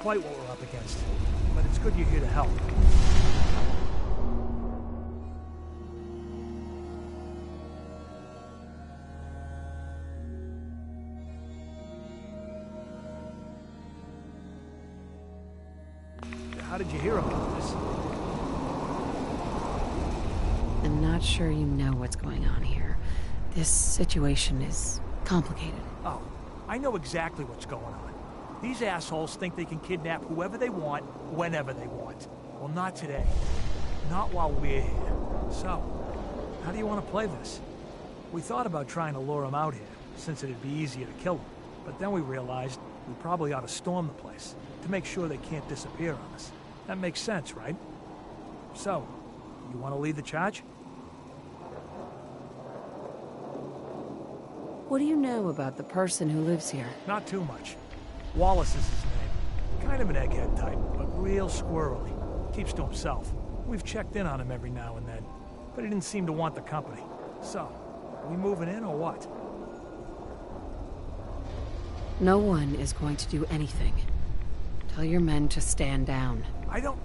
quite what we're up against, but it's good you're here to help. How did you hear about this? I'm not sure you know what's going on here. This situation is complicated. Oh, I know exactly what's going on. These assholes think they can kidnap whoever they want, whenever they want. Well, not today. Not while we're here. So, how do you want to play this? We thought about trying to lure them out here, since it'd be easier to kill them. But then we realized we probably ought to storm the place, to make sure they can't disappear on us. That makes sense, right? So, you want to lead the charge? What do you know about the person who lives here? Not too much. Wallace is his name. Kind of an egghead type, but real squirrely. Keeps to himself. We've checked in on him every now and then, but he didn't seem to want the company. So, we moving in or what? No one is going to do anything. Tell your men to stand down. I don't...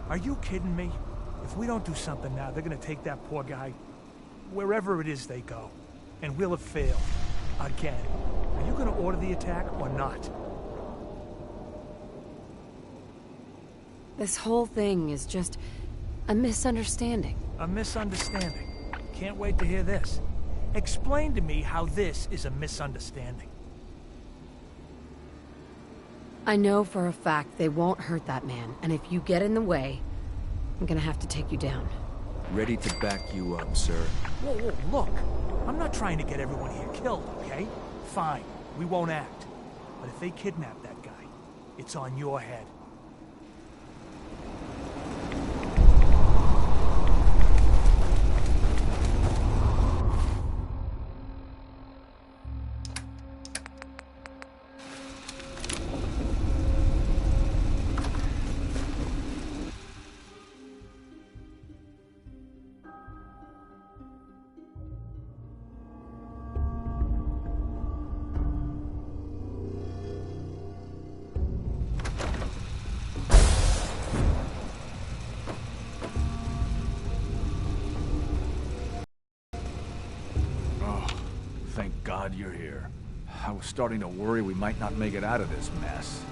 Are you kidding me? If we don't do something now, they're gonna take that poor guy wherever it is they go. And we'll have failed. Again. Are you gonna order the attack or not? This whole thing is just a misunderstanding. A misunderstanding. Can't wait to hear this. Explain to me how this is a misunderstanding. I know for a fact they won't hurt that man, and if you get in the way, I'm gonna have to take you down. Ready to back you up, sir. Whoa, whoa, look. I'm not trying to get everyone here killed, okay? Fine, we won't act. But if they kidnap that guy, it's on your head. Thank God you're here. I was starting to worry we might not make it out of this mess.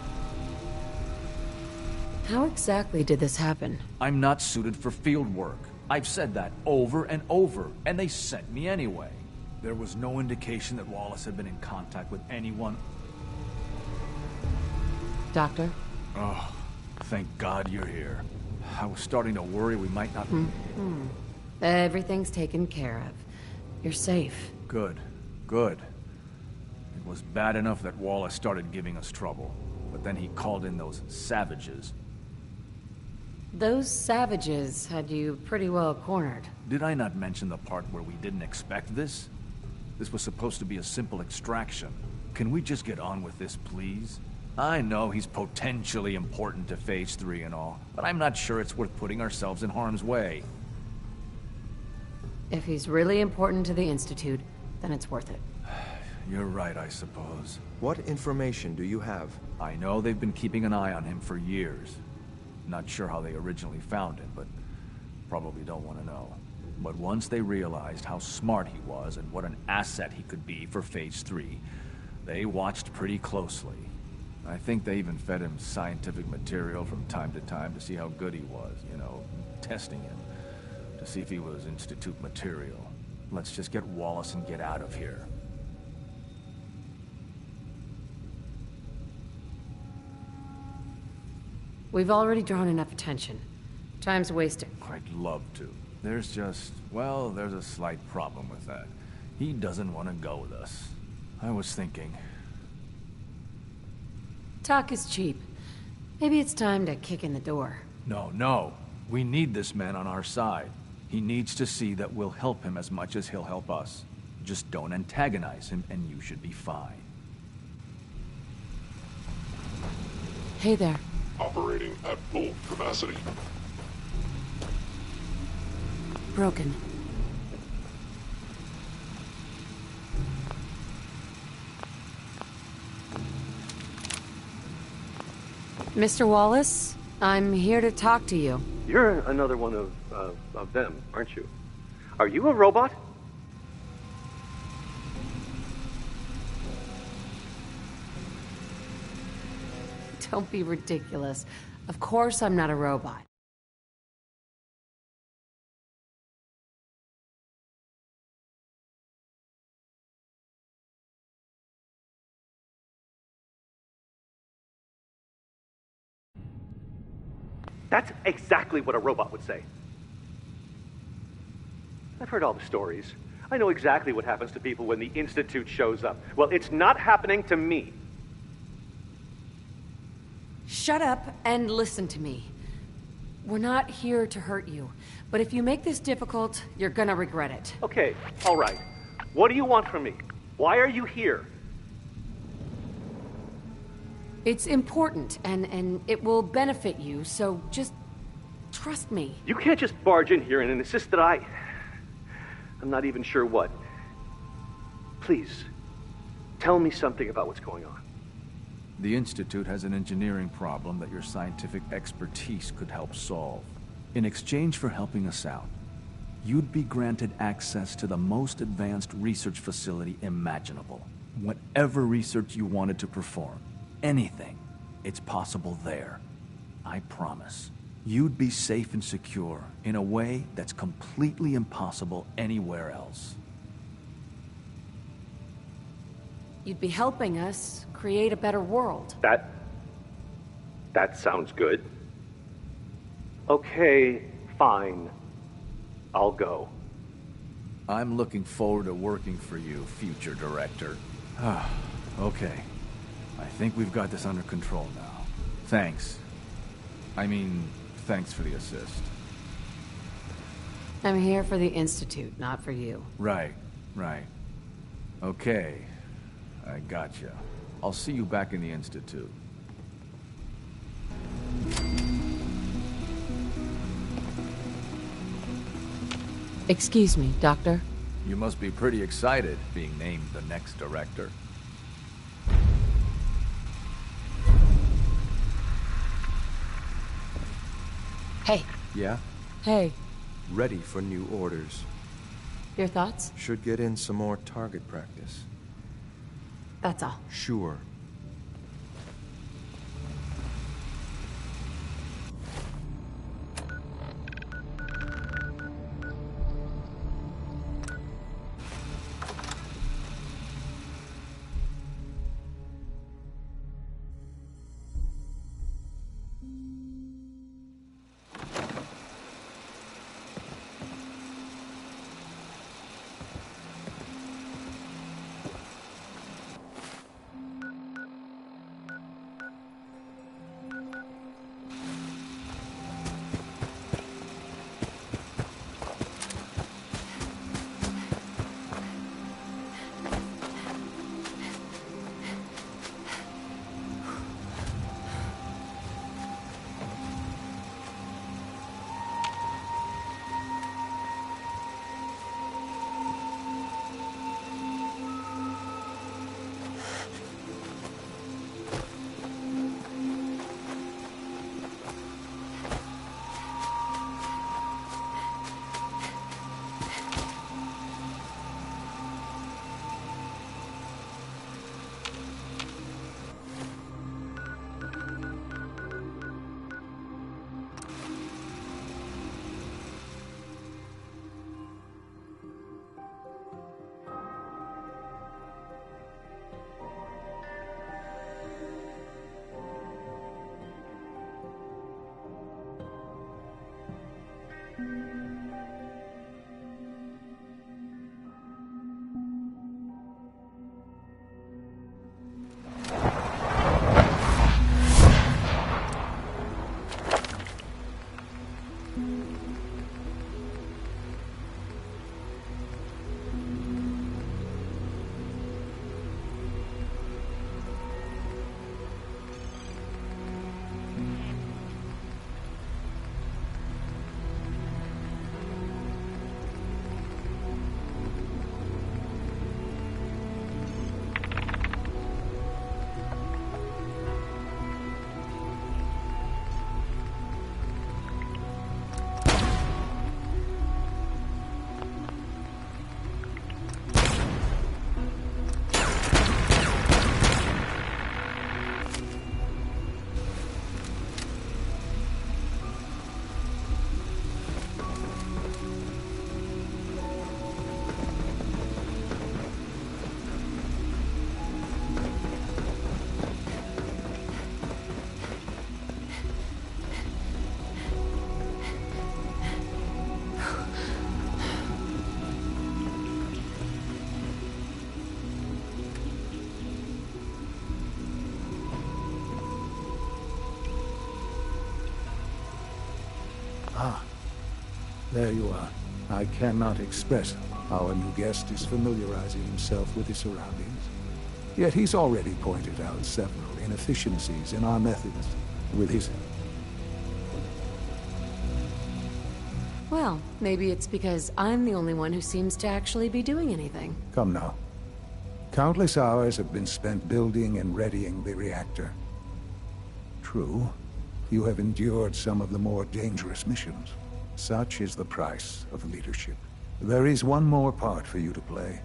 How exactly did this happen? I'm not suited for field work. I've said that over and over, and they sent me anyway. There was no indication that Wallace had been in contact with anyone. Doctor? Oh, thank God you're here. I was starting to worry we might not... Everything's taken care of. You're safe. Good. Good. It was bad enough that Wallace started giving us trouble, but then he called in those savages. Those savages had you pretty well cornered. Did I not mention the part where we didn't expect this? This was supposed to be a simple extraction. Can we just get on with this, please? I know he's potentially important to Phase 3 and all, but I'm not sure it's worth putting ourselves in harm's way. If he's really important to the Institute, then it's worth it. You're right, I suppose. What information do you have? I know they've been keeping an eye on him for years. Not sure how they originally found him, but probably don't want to know. But once they realized how smart he was and what an asset he could be for Phase 3, they watched pretty closely. I think they even fed him scientific material from time to time to see how good he was, you know, testing him, to see if he was Institute material. Let's just get Wallace and get out of here. We've already drawn enough attention. Time's wasted. I'd love to. There's just, well, there's a slight problem with that. He doesn't want to go with us. I was thinking... Talk is cheap. Maybe it's time to kick in the door. No. We need this man on our side. He needs to see that we'll help him as much as he'll help us. Just don't antagonize him, and you should be fine. Hey there. Operating at full capacity. Broken. Mr. Wallace, I'm here to talk to you. You're another one of them, aren't you? Are you a robot? Don't be ridiculous. Of course I'm not a robot. That's exactly what a robot would say. I've heard all the stories. I know exactly what happens to people when the Institute shows up. Well, it's not happening to me. Shut up and listen to me. We're not here to hurt you, but if you make this difficult, you're gonna regret it. Okay, all right. What do you want from me? Why are you here? It's important, and it will benefit you, so just trust me. You can't just barge in here and insist that I'm not even sure what. Please, tell me something about what's going on. The Institute has an engineering problem that your scientific expertise could help solve. In exchange for helping us out, you'd be granted access to the most advanced research facility imaginable. Whatever research you wanted to perform, anything, it's possible there. I promise. You'd be safe and secure in a way that's completely impossible anywhere else. You'd be helping us create a better world. That sounds good. Okay, fine. I'll go. I'm looking forward to working for you, future director. Okay. I think we've got this under control now. Thanks. Thanks for the assist. I'm here for the Institute, not for you. Right. Okay. I gotcha. I'll see you back in the Institute. Excuse me, Doctor. You must be pretty excited being named the next director. Hey. Yeah? Hey. Ready for new orders. Your thoughts? Should get in some more target practice. That's all. Sure. There you are. I cannot express how our new guest is familiarizing himself with his surroundings. Yet he's already pointed out several inefficiencies in our methods with his... Well, maybe it's because I'm the only one who seems to actually be doing anything. Come now. Countless hours have been spent building and readying the reactor. True, you have endured some of the more dangerous missions. Such is the price of leadership. There is one more part for you to play,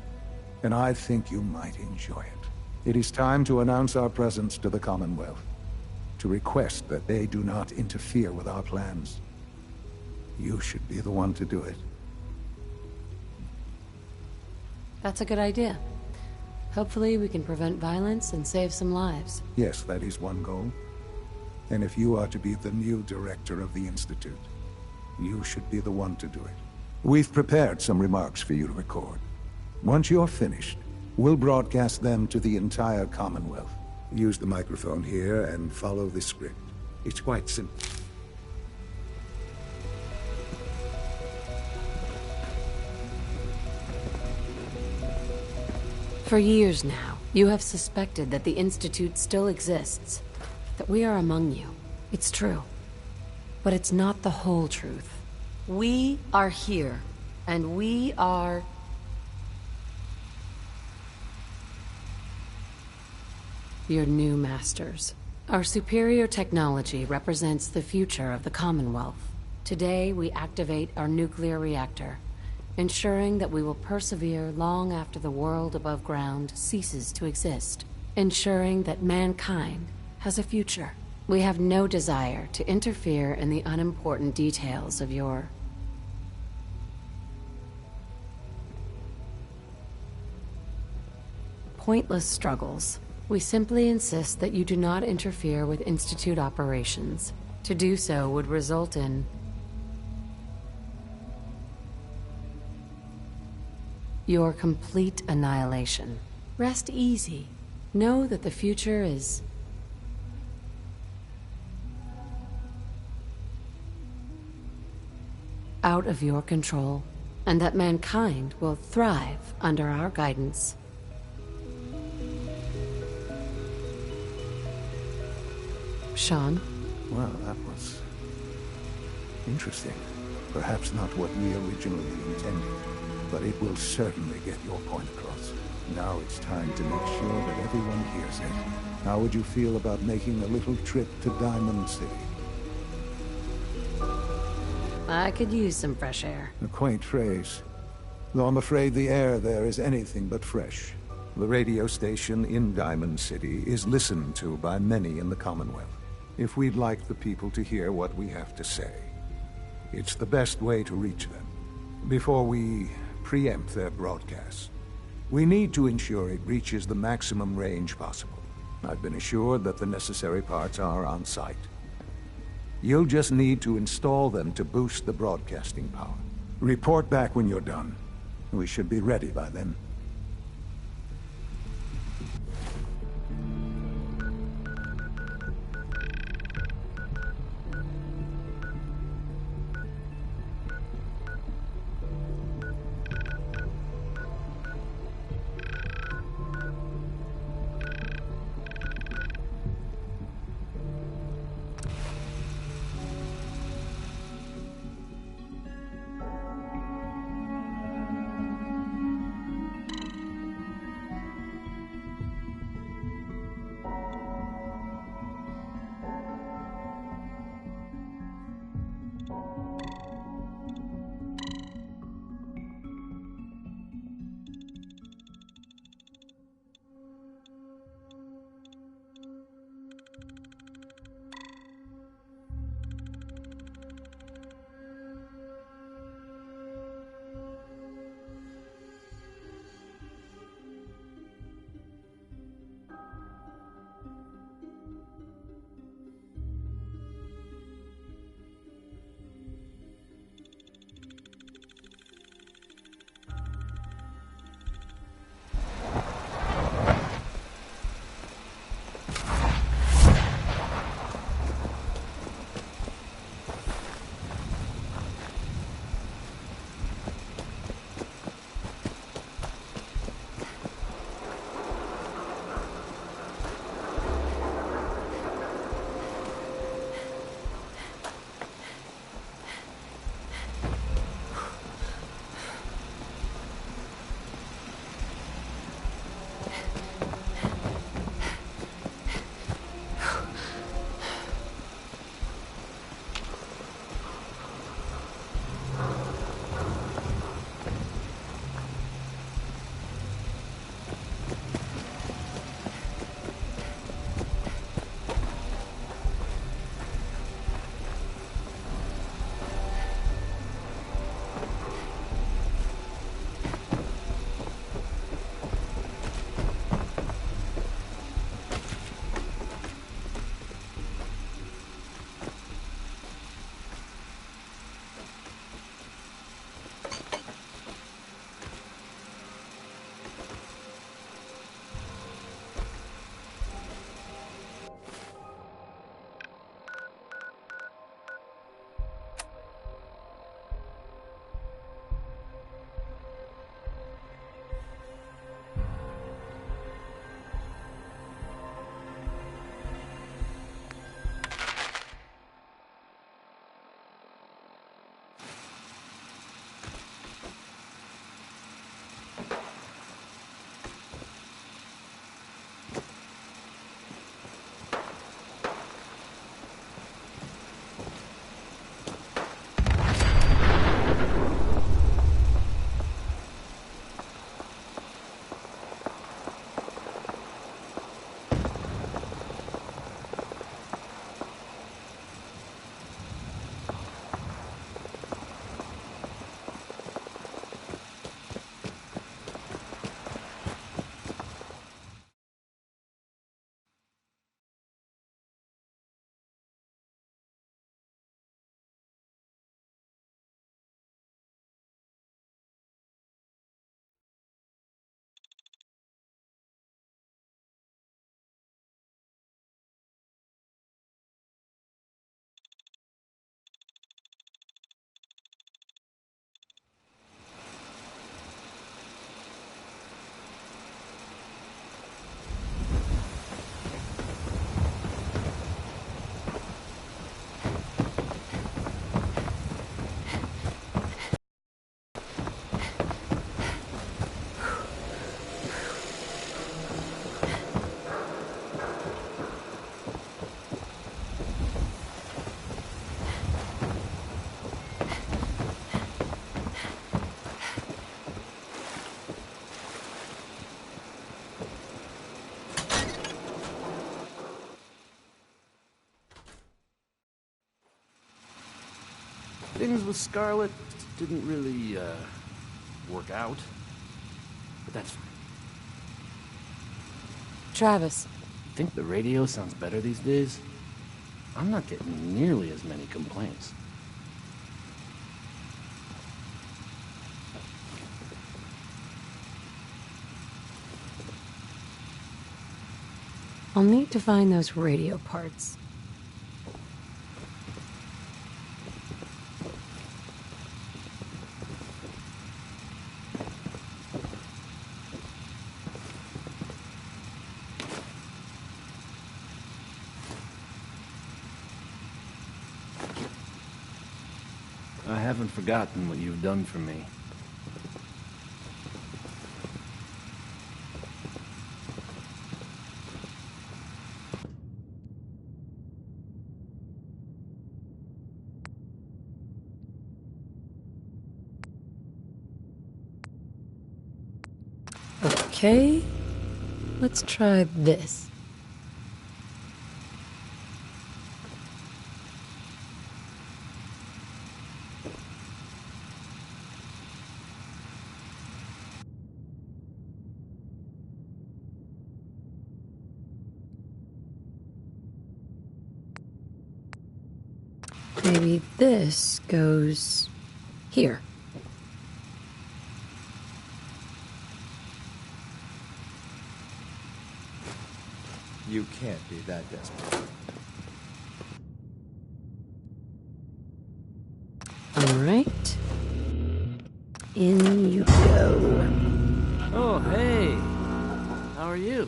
and I think you might enjoy it. It is time to announce our presence to the Commonwealth, to request that they do not interfere with our plans. You should be the one to do it. That's a good idea. Hopefully we can prevent violence and save some lives. Yes, that is one goal. And if you are to be the new director of the Institute, you should be the one to do it. We've prepared some remarks for you to record. Once you're finished, we'll broadcast them to the entire Commonwealth. Use the microphone here and follow the script. It's quite simple. For years now, you have suspected that the Institute still exists, that we are among you. It's true. But it's not the whole truth. We are here, and we are... your new masters. Our superior technology represents the future of the Commonwealth. Today, we activate our nuclear reactor, ensuring that we will persevere long after the world above ground ceases to exist, ensuring that mankind has a future. We have no desire to interfere in the unimportant details of your pointless struggles. We simply insist that you do not interfere with Institute operations. To do so would result in your complete annihilation. Rest easy. Know that the future is out of your control, and that mankind will thrive under our guidance. Sean? Well, that was interesting. Perhaps not what we originally intended, but it will certainly get your point across. Now it's time to make sure that everyone hears it. How would you feel about making a little trip to Diamond City? I could use some fresh air. A quaint phrase, though I'm afraid the air there is anything but fresh. The radio station in Diamond City is listened to by many in the Commonwealth. If we'd like the people to hear what we have to say, it's the best way to reach them. Before we preempt their broadcast, we need to ensure it reaches the maximum range possible. I've been assured that the necessary parts are on site. You'll just need to install them to boost the broadcasting power. Report back when you're done. We should be ready by then. Things with Scarlet didn't really, work out. But that's fine. Travis, Think the radio sounds better these days? I'm not getting nearly as many complaints. I'll need to find those radio parts. I haven't forgotten what you've done for me. Okay, let's try this. Maybe this goes here. You can't be that desperate. All right. In you go. Oh, hey! How are you?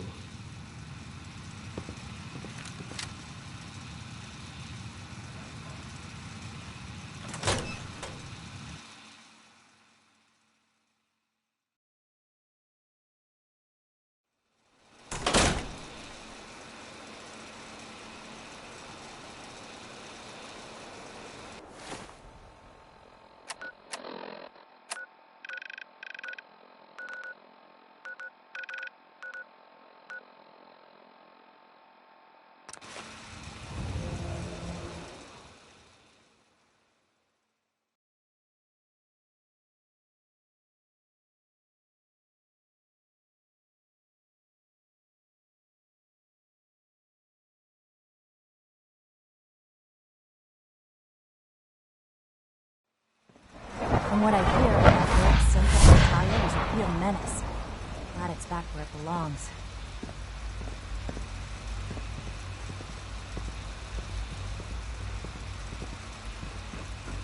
From what I hear, that Central Tire is a real menace. Glad it's back where it belongs.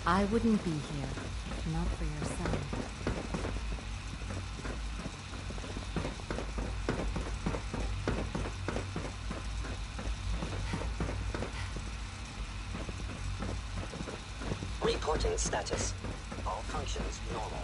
I wouldn't be here, if not for your son. Reporting status. All functions normal.